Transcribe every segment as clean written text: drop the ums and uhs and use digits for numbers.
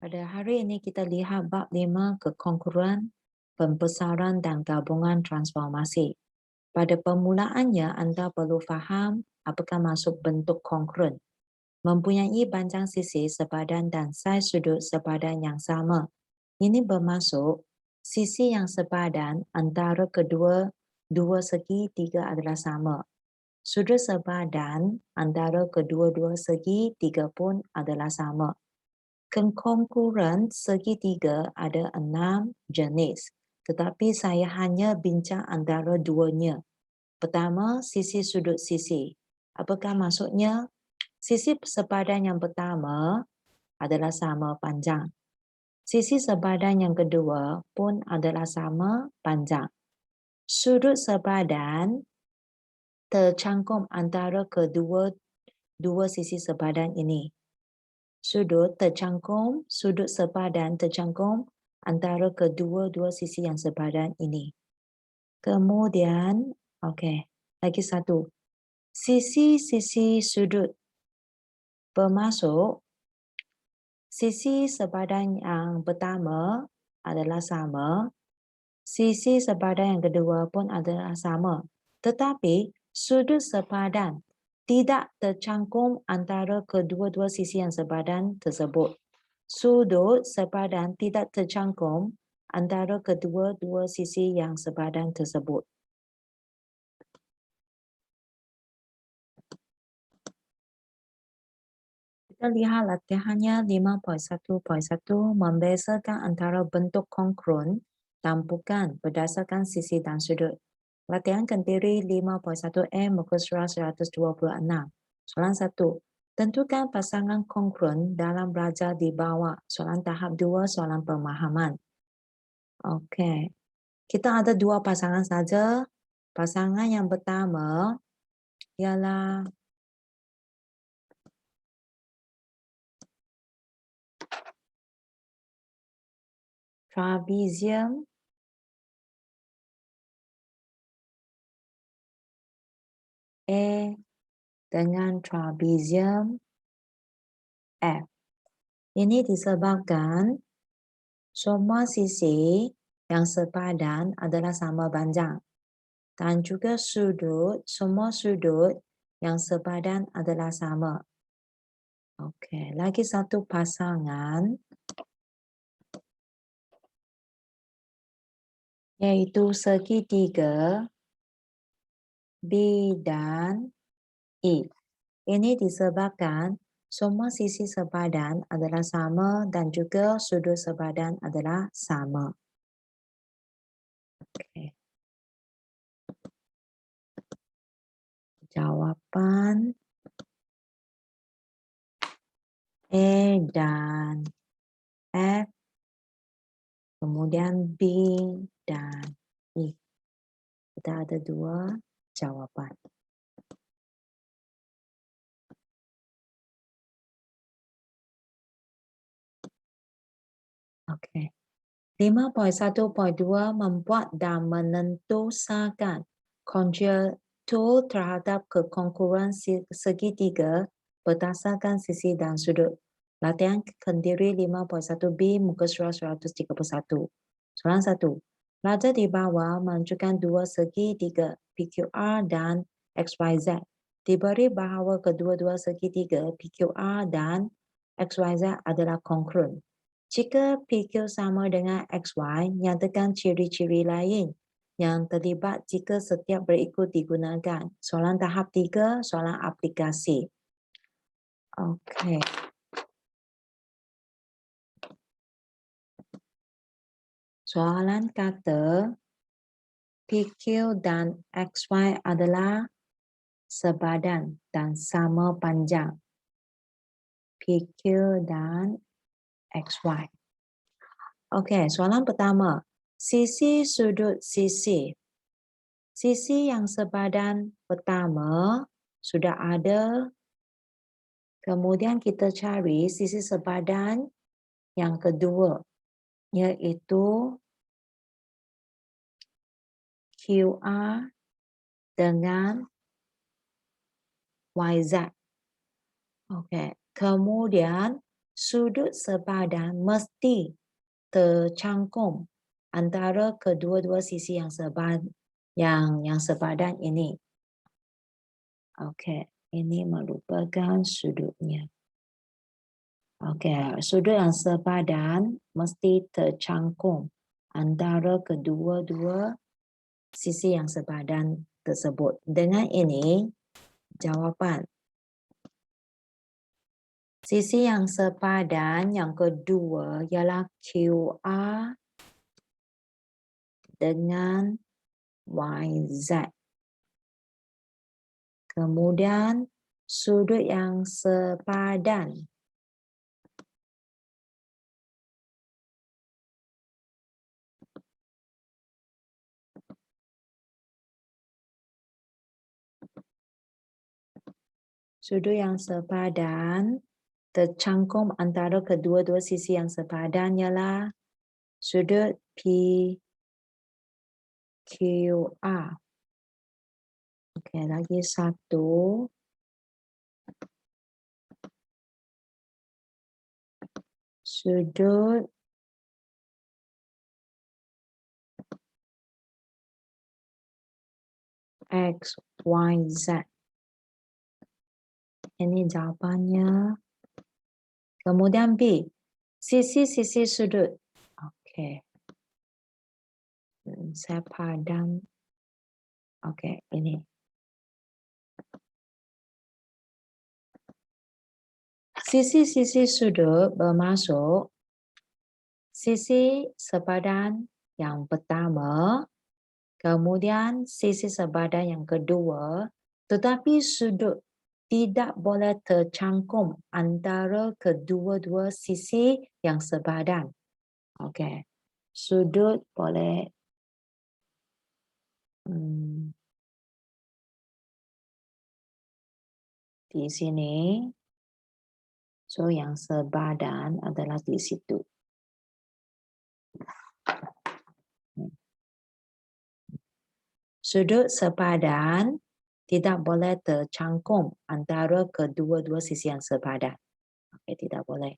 Pada hari ini kita lihat bab 5 kekongruan, pembesaran dan gabungan transformasi. Pada permulaannya anda perlu faham apakah maksud bentuk kongruen. Mempunyai panjang sisi sepadan dan saiz sudut sepadan yang sama. Ini bermaksud sisi yang sepadan antara kedua dua segi tiga adalah sama. Sudut sepadan antara kedua-dua segi tiga pun adalah sama. Kekongruan segitiga ada 6 jenis, tetapi saya hanya bincang antara duanya. Pertama, sisi sudut sisi. Apakah maksudnya? Sisi sepadan yang pertama adalah sama panjang. Sisi sepadan yang kedua pun adalah sama panjang. Sudut sepadan tercangkum antara kedua sisi sepadan ini. Sudut sepadan tercangkum antara kedua-dua sisi yang sepadan ini. Kemudian, lagi satu. Sisi-sisi sudut bermaksud sisi sepadan yang pertama adalah sama, sisi sepadan yang kedua pun adalah sama. Tetapi sudut sepadan tidak tercangkum antara kedua-dua sisi yang sepadan tersebut. Sudut sepadan tidak tercangkum antara kedua-dua sisi yang sepadan tersebut. Kita lihat latihannya 5.1.1 membezakan antara bentuk kongruen dan bukan berdasarkan sisi dan sudut. Latihan kendiri 5.1M muka surat 126. Soalan 1. Tentukan pasangan kongruen dalam belajar di bawah. Soalan tahap 2, soalan pemahaman. Okey. Kita ada dua pasangan saja. Pasangan yang pertama ialah trapezium A dengan trapezium F. Ini disebabkan semua sisi yang sepadan adalah sama panjang dan juga semua sudut yang sepadan adalah sama. Okey, lagi satu pasangan iaitu segitiga B dan E. Ini disebabkan semua sisi sepadan adalah sama dan juga sudut sepadan adalah sama. Okay. Jawapan A dan F, kemudian B dan E. Kita ada dua jawapan. Okey. 5.1.2 membuat dan menentusakan konjektur terhadap kekongruan segitiga berdasarkan sisi dan sudut. Latihan kendiri 5.1b muka surat 131. Soalan 1. Belajar di bawah menunjukkan dua segitiga PQR dan XYZ. Diberi bahawa kedua-dua segitiga PQR dan XYZ adalah kongruen. Jika PQ sama dengan XY, nyatakan ciri-ciri lain yang terlibat jika setiap berikut digunakan. Soalan tahap 3, soalan aplikasi. Okey. Soalan kata PQ dan XY adalah sepadan dan sama panjang. PQ dan XY. Okey, soalan pertama. Sisi sudut sisi. Sisi yang sepadan pertama sudah ada. Kemudian kita cari sisi sepadan yang kedua, iaitu QR dengan YZ. Okey, kemudian sudut sepadan mesti tercangkum antara kedua-dua sisi yang sepadan ini. Okey, ini merupakan sudutnya. Okey, sudut yang sepadan mesti tercangkum antara kedua-dua sisi yang sepadan tersebut. Dengan ini, jawapan. Sisi yang sepadan yang kedua ialah QR dengan YZ. Kemudian, sudut yang sepadan tercangkum antara kedua-dua sisi yang sepadan ialah sudut PQR. Okey, lagi satu. Sudut XYZ. Ini jawapannya. Kemudian B, sisi-sisi sudut. Okey. Saya padam. Okey, ini. Sisi-sisi sudut bermaksud sisi sepadan yang pertama, kemudian sisi sepadan yang kedua, tetapi sudut tidak boleh tercangkum antara kedua-dua sisi yang sepadan. Okey. Sudut boleh di sini. So yang sepadan adalah di situ. Sudut sepadan tidak boleh tercangkum antara kedua-dua sisi yang sepadan. Okey, tidak boleh.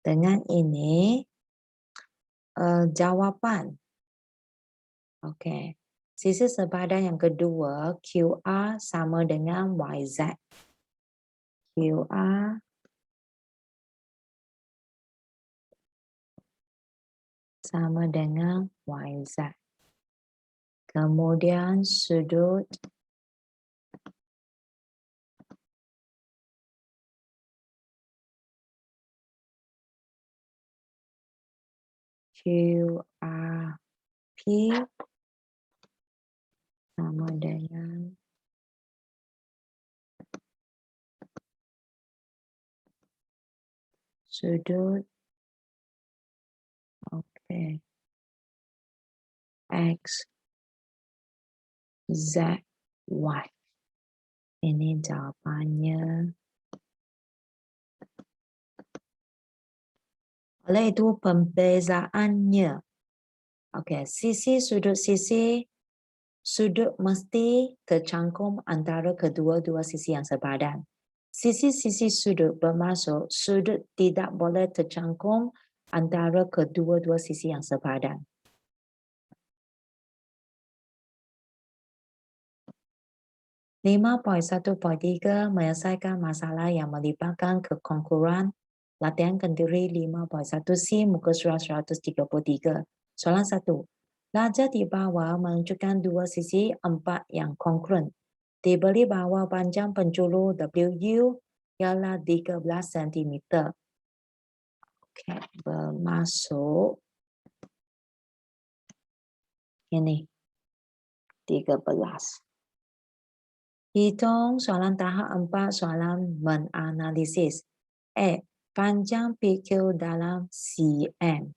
Dengan ini, jawapan. Okey. Sisi sepadan yang kedua, QR sama dengan YZ. QR sama dengan YZ. Kemudian sudut QRP sama dengan sudut X, Z, Y. Ini jawapannya. Oleh itu pembezaannya. Okey, sudut mesti tercangkum antara kedua-dua sisi yang sepadan. Sisi-sisi sudut bermaksud sudut tidak boleh tercangkum antara kedua-dua sisi yang sepadan. (5.1.3) menyelesaikan masalah yang melibatkan kekongkuran. Latihan kenduri 5.1C muka surat 133. Soalan 1. Darjah di bawah menunjukkan dua sisi 4 yang kongruen. Diberi bahawa panjang penjuru WU ialah 13 cm. Okey, bermaksud ini 13. Hitung soalan tahap 4, soalan menganalisis. Panjang PQ dalam cm.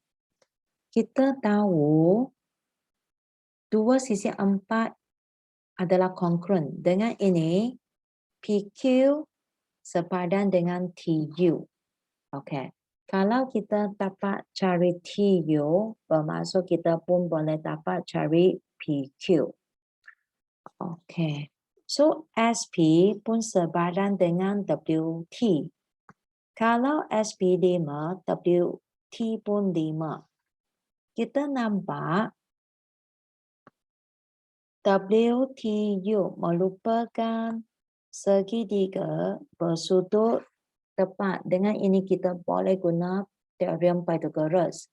Kita tahu dua sisi 4 adalah kongruen. Dengan ini, PQ sepadan dengan TU. Okey. Kalau kita dapat cari TU, bermaksud kita pun boleh dapat cari PQ. Okey. So, SP pun sepadan dengan WT. Kalau SP 5, WT pun 5. Kita nampak WTU merupakan segitiga bersudut tepat. Dengan ini kita boleh guna teorem Pythagoras.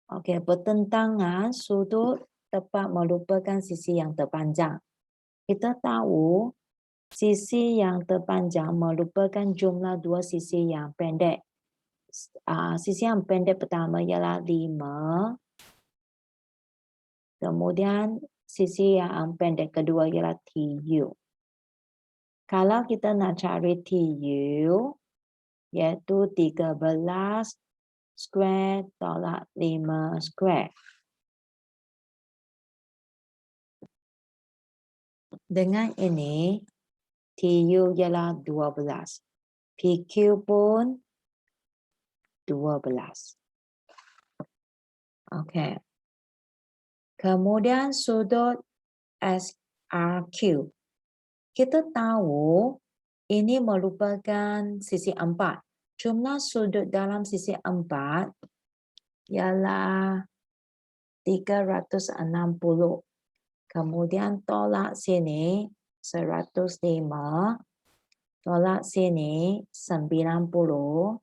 Okey, pertentangan sudut tepat merupakan sisi yang terpanjang. Kita tahu sisi yang terpanjang merupakan jumlah dua sisi yang pendek. Sisi yang pendek pertama ialah 5. Kemudian sisi yang pendek kedua ialah TU. Kalau kita nak cari TU, iaitu 13 square tolak 5 square. Dengan ini, TU ialah 12. PQ pun 12. Okey. Kemudian sudut SRQ. Kita tahu ini merupakan sisi 4. Jumlah sudut dalam sisi 4 ialah 360. Kemudian tolak sini 105. Tolak sini 90.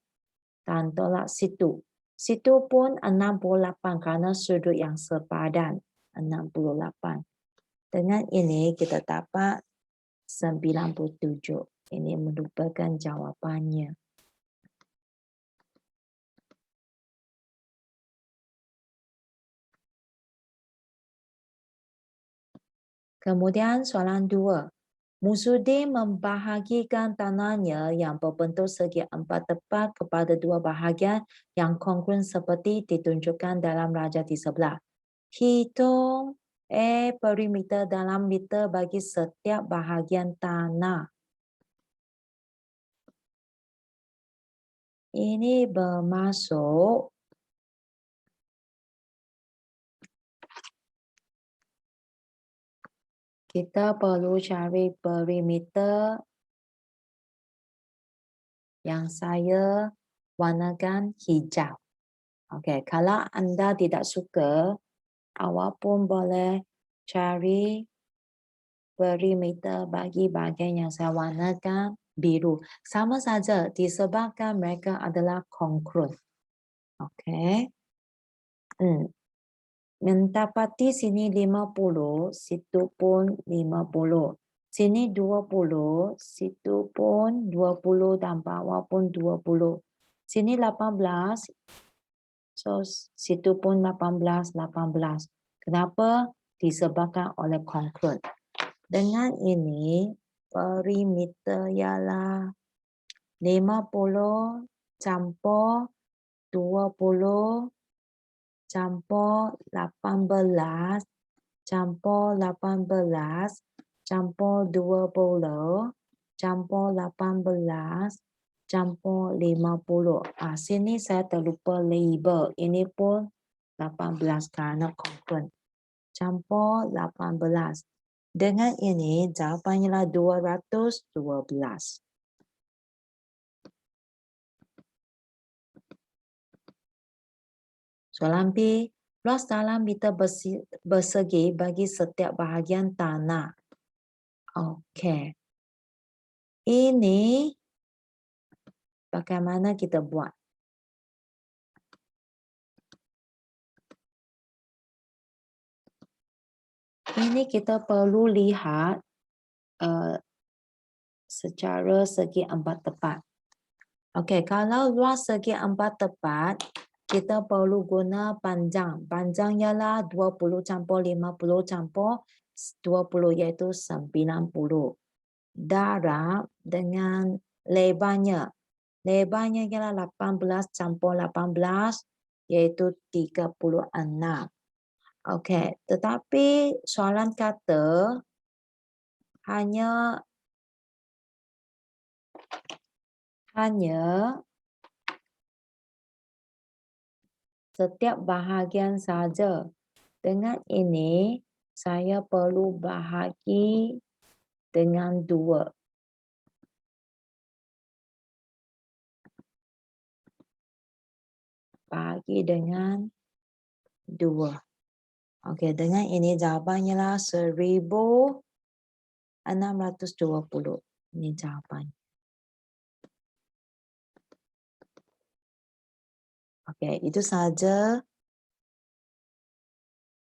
Dan tolak situ. Situ pun 68 kerana sudut yang sepadan. 68. Dengan ini kita dapat 97. Ini merupakan jawapannya. Kemudian soalan 2. Musudin membahagikan tanahnya yang berbentuk segi 4 tepat kepada dua bahagian yang kongruent seperti ditunjukkan dalam raja di sebelah. Hitung perimeter dalam meter bagi setiap bahagian tanah. Ini bermaksud kita perlu cari perimeter yang saya warnakan hijau. Okey, kalau anda tidak suka, awak pun boleh cari perimeter bagi bahagian yang saya warnakan biru. Sama saja disebabkan mereka adalah kongruent. Okey. Mendapati sini 50, situ pun 50. Sini 20, situ pun 20 dan bawah pun 20. Sini 18, so situ pun 18, 18. Kenapa? Disebabkan oleh kongruent. Dengan ini, perimeter ialah 50 campur 20 campur 18 campur 18 campur 20 campur 18 campur 50. Sini saya terlupa label. Ini pun 18 kerana kongruent. Campur 18. Dengan ini jawapannya adalah 212. Soalan B. Luas dalam meter persegi bagi setiap bahagian tanah. Okey. Ini bagaimana kita buat? Ini kita perlu lihat secara segi 4 tepat. Okey, kalau luas segi 4 tepat, kita perlu guna panjang. Panjang ialah 20 campur 50 campur 20 iaitu 90. Darab dengan lebarnya. Lebarnya ialah 18 campur 18 iaitu 36. Okey, tetapi soalan kata hanya setiap bahagian saja. Dengan ini saya perlu bahagi dengan 2. bagi dengan 2. Okey, dengan ini jawabannya lah 1620. Ini jawapan. Okey, itu saja